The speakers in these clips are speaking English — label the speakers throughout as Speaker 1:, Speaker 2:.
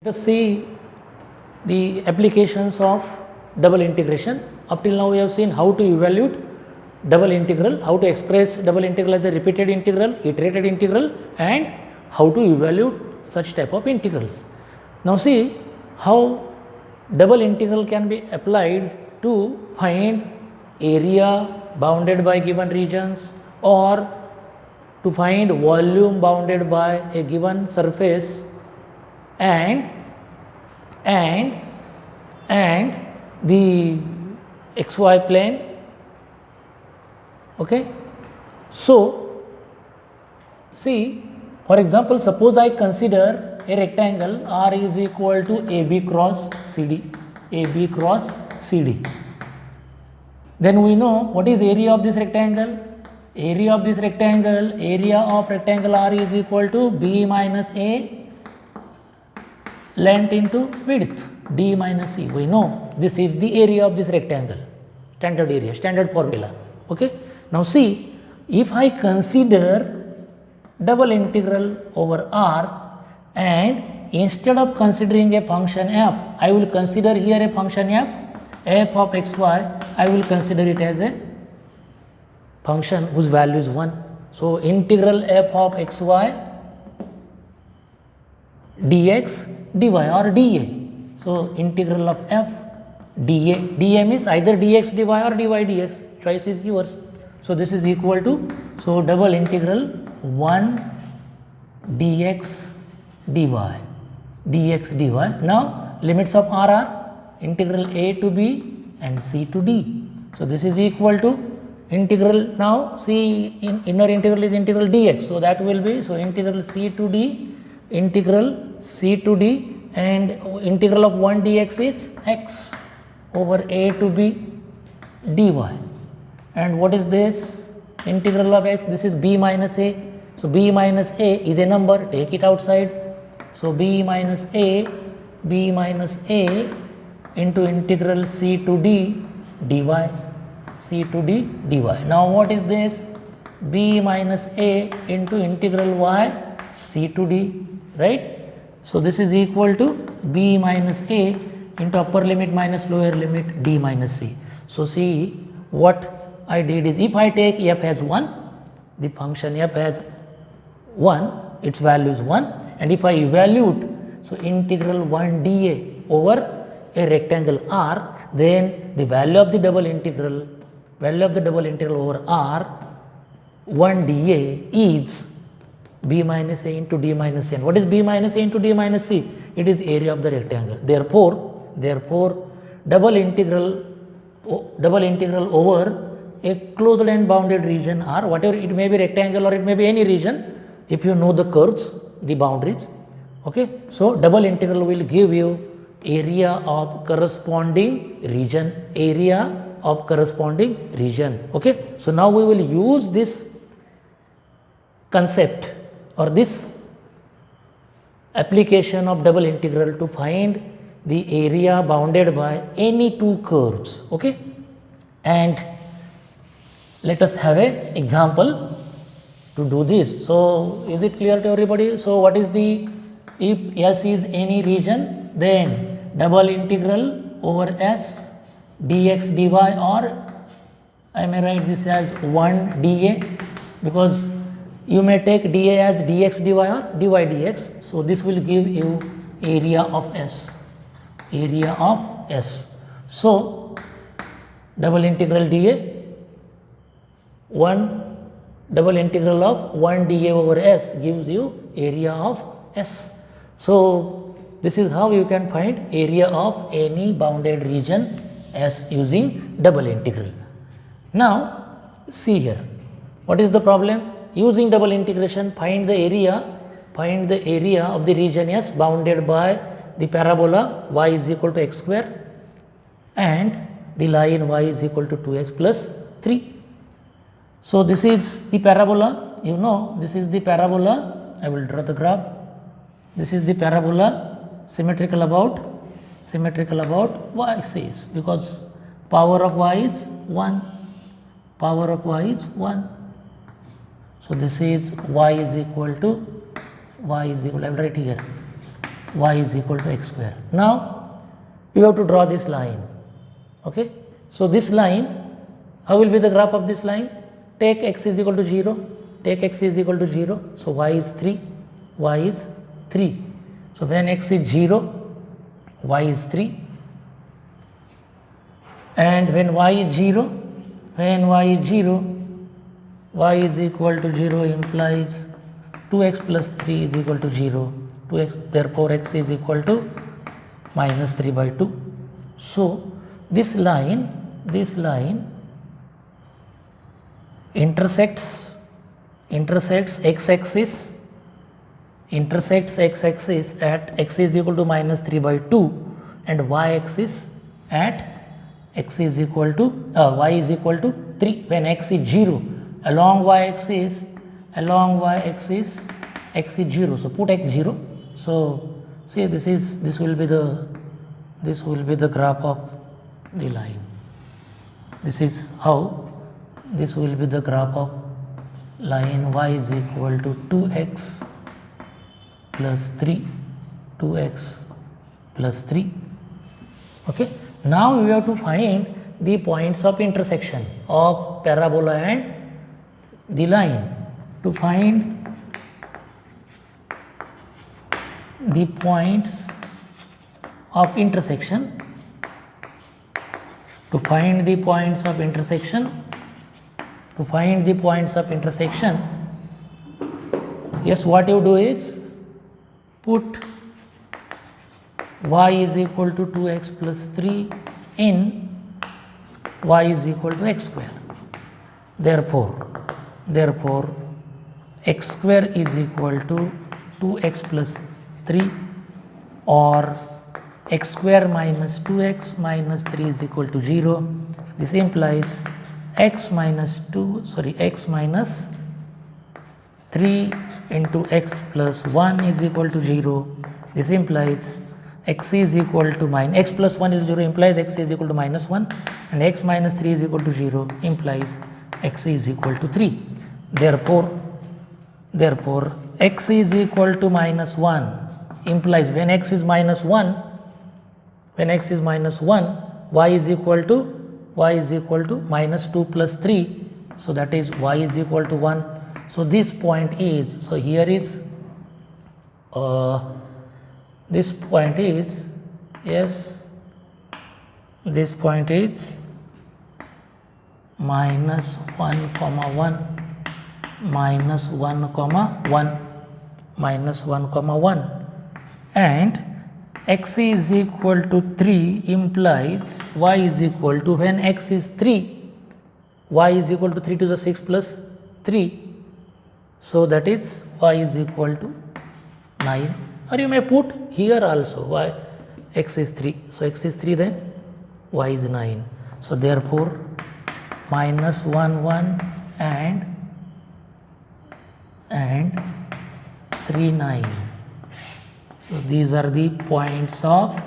Speaker 1: Let us see the applications of double integration. Up till now we have seen how to evaluate double integral, how to express double integral as a repeated integral, iterated integral, and how to evaluate such type of integrals. Now see how double integral can be applied to find area bounded by given regions or to find volume bounded by a given surface and the xy plane. Okay. So see, for example, suppose I consider a rectangle R is equal to AB cross CD, AB cross CD. Then we know what is area of this rectangle. Area of this rectangle, area of rectangle R is equal to B minus A length into width, D minus C. We know this is the area of this rectangle, standard area, standard formula. Okay. Now see, if I consider double integral over R and instead of considering a function f, I will consider here a function f of xy, I will consider it as a function whose value is 1. So integral f of xy dx dy or dA. So integral of f dA means either dx dy or dy dx, choice is yours. So this is equal to, so double integral 1 dx dy, dx dy. Now limits of R are integral a to b and c to d. So this is equal to integral, now see in inner integral is integral dx, so that will be, so integral c to d, integral c to d, and integral of 1 dx is x over a to b dy. And what is this? Integral of x, this is b minus a. So b minus a is a number, take it outside. So b minus a into integral c to d dy, c to d dy. Now what is this? B minus a into integral y c to d, right? So this is equal to b minus a into upper limit minus lower limit d minus c. So see, what I did is, if I take f as 1, the function f as 1, its value is 1, and if I evaluate, so integral 1 dA over a rectangle R, then the value of the double integral over R 1 dA is b minus a into d minus c. And what is b minus a into d minus c? It is area of the rectangle. Therefore double integral over a closed and bounded region R, whatever it may be, rectangle or it may be any region, if you know the curves, the boundaries. Okay. So double integral will give you area of corresponding region, Okay. So now we will use this concept or this application of double integral to find the area bounded by any two curves. Okay. And let us have an example to do this. So is it clear to everybody? So what is the, if S is any region, then double integral over S dx dy, or I may write this as 1 dA, because you may take dA as dx dy or dy dx. So this will give you area of S, So double integral dA, double integral of 1 dA over S gives you area of S. So this is how you can find area of any bounded region S using double integral. Now see here, what is the problem? Using double integration, find the area of the region S bounded by the parabola y is equal to x square and the line y is equal to 2x plus 3. So this is the parabola, you know, this is the parabola. I will draw the graph. This is the parabola, symmetrical about y axis, because power of y is 1. So this is y is equal, I will write here, y is equal to x square. Now you have to draw this line. Okay, so this line, how will be the graph of this line? Take x is equal to 0, take x is equal to 0, so y is 3, y is 3. So when x is 0, y is 3, and when y is 0, when y is 0, y is equal to 0 implies 2x plus 3 is equal to 0, 2x, therefore x is equal to minus 3 by 2. So this line intersects x-axis, at x is equal to minus 3 by 2, and y-axis at x is equal to y is equal to 3 when x is 0. Along y-axis x is 0, so put x 0. So see, this will be the graph of the line. This is how this will be the graph of line y is equal to 2x plus 3, 2x plus 3. Okay, now we have to find the points of intersection of parabola and the line. To find the points of intersection, yes, what you do is put y is equal to 2x plus 3 in y is equal to x square. Therefore x square is equal to 2x plus 3, or x square minus 2x minus 3 is equal to 0. This implies x minus 3 into x plus 1 is equal to 0. This implies x is equal to x plus 1 is 0 implies x is equal to minus 1, and x minus 3 is equal to 0 implies x is equal to 3. Therefore x is equal to minus 1 implies when x is minus 1, y is equal to minus 2 plus 3, so that is y is equal to 1. So this point is, so here is this point is, yes, this point is minus 1 comma 1, minus 1 comma 1, minus 1 comma 1, and x is equal to 3 implies y is equal to, when x is 3, y is equal to 3 to the 6 plus 3, so that is y is equal to 9, or you may put here also y, x is 3, so x is 3 then y is 9. So therefore minus 1 1 and 3 9. So these are the points of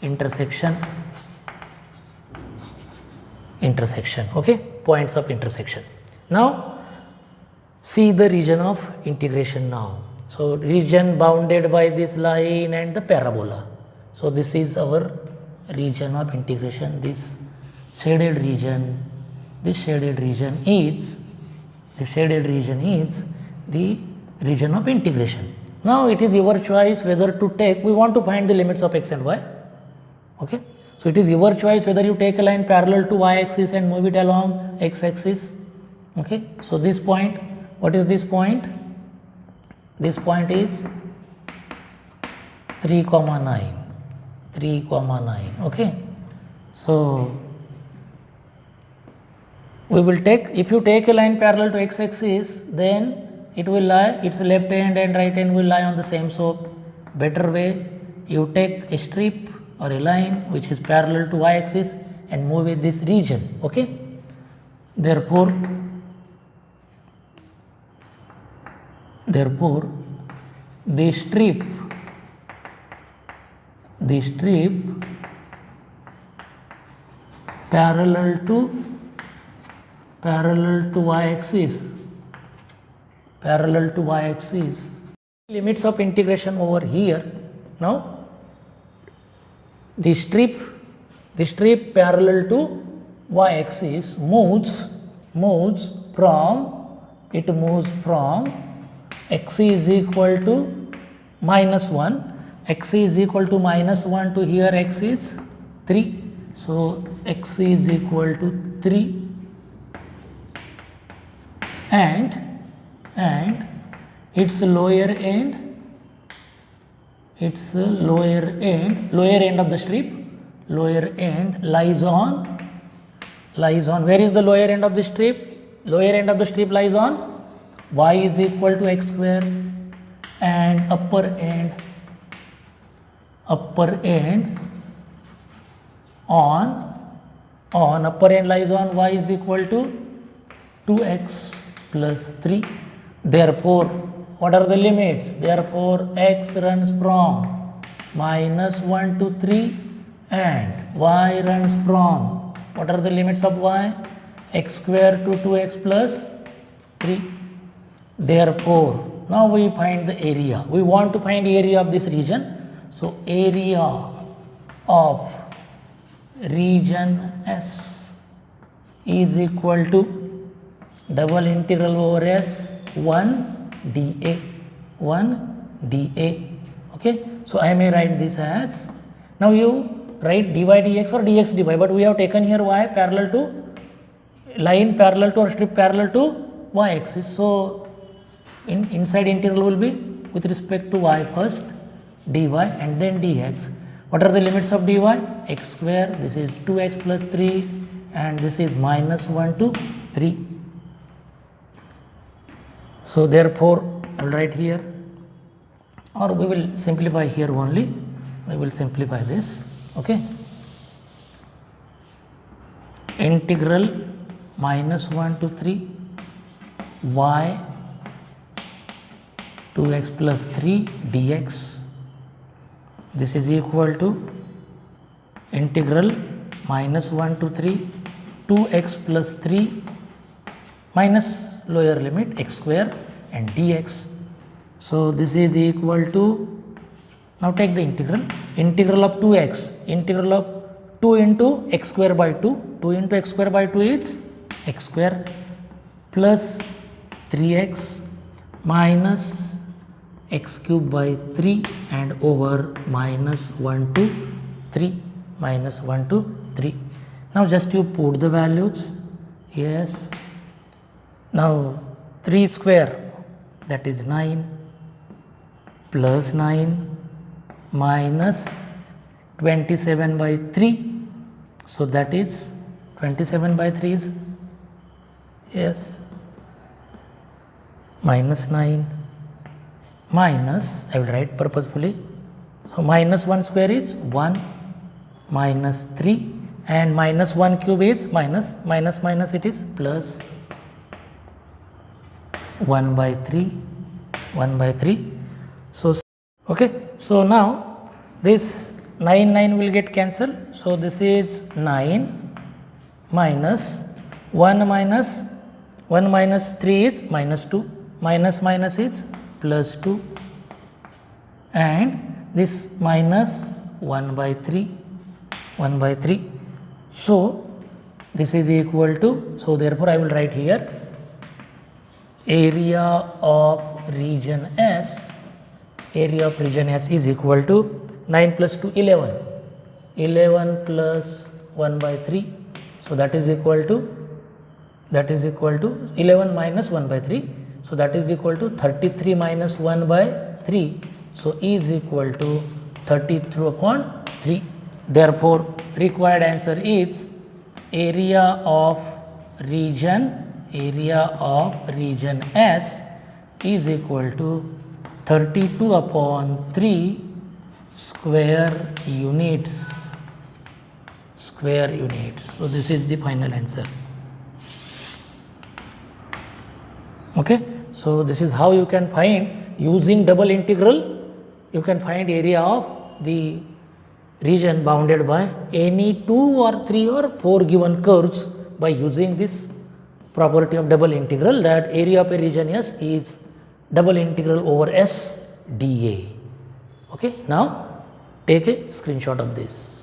Speaker 1: intersection. Okay, points of intersection. Now see the region of integration now. So region bounded by this line and the parabola. So this is our region of integration. This shaded region is the region of integration. Now it is your choice whether to take, we want to find the limits of x and y. Okay, so it is your choice whether you take a line parallel to y axis and move it along x axis. Okay, so this point, what is this point? This point is 3 comma 9. Okay, so we will take, if you take a line parallel to x axis, then it will lie, its left hand and right hand will lie on the same slope. Better way, you take a strip or a line which is parallel to y axis and move in this region. Okay, therefore the strip parallel to y axis limits of integration over here. Now the strip parallel to y-axis moves from x is equal to -1, x is equal to -1 to here x is 3. So x is equal to 3 and its lower end of the strip lies on where is the lower end of the strip? Lower end of the strip lies on y is equal to x square, and upper end lies on y is equal to 2x plus 3. Therefore, what are the limits? Therefore, x runs from -1 to 3 and y runs from, what are the limits of y? X square to 2x plus 3. Therefore, now we find the area. We want to find area of this region. So, area of region S is equal to double integral over S 1 dA. Okay. So, I may write this as, now you write dy dx or dx dy, but we have taken here y parallel to, line parallel to or strip parallel to y axis. So, inside integral will be with respect to y first, dy and then dx. What are the limits of dy? X square, this is 2x plus 3 and this is -1 to 3. So, therefore, I will write here, or we will simplify here only, we will simplify this. Okay. Integral -1 to 3 y 2x plus 3 dx, this is equal to integral -1 to 3 2x plus 3 minus lower limit x square and dx. So, this is equal to, now take the integral of 2x, integral of 2 into x square by 2, 2 into x square by 2 is x square plus 3x minus x cube by 3 and over -1 to 3, -1 to 3. Now, just you put the values, yes. Now, 3 square, that is 9 plus 9 minus 27 by 3. So, that is 27 by 3 is, yes, minus 9 minus, I will write purposefully. So, -1 square is 1 minus 3 and -1 cube is minus it is plus 1 by 3. So, okay. So, now this 9 will get cancelled. So, this is 9 minus 1 minus 3 is -2, minus is plus 2 and this minus 1 by 3. So, this is equal to, so therefore, I will write here area of region S is equal to 9 plus 2 11 plus 1 by 3. So, that is equal to 11 minus 1 by 3. So, that is equal to 33 minus 1 by 3. So, E is equal to 33 upon 3. Therefore, required answer is area of region S is equal to 32 upon 3 square units. So, this is the final answer. Okay. So, this is how you can find, using double integral, you can find area of the region bounded by any 2 or 3 or 4 given curves by using this property of double integral, that area of a region S is double integral over S dA. Okay, now take a screenshot of this.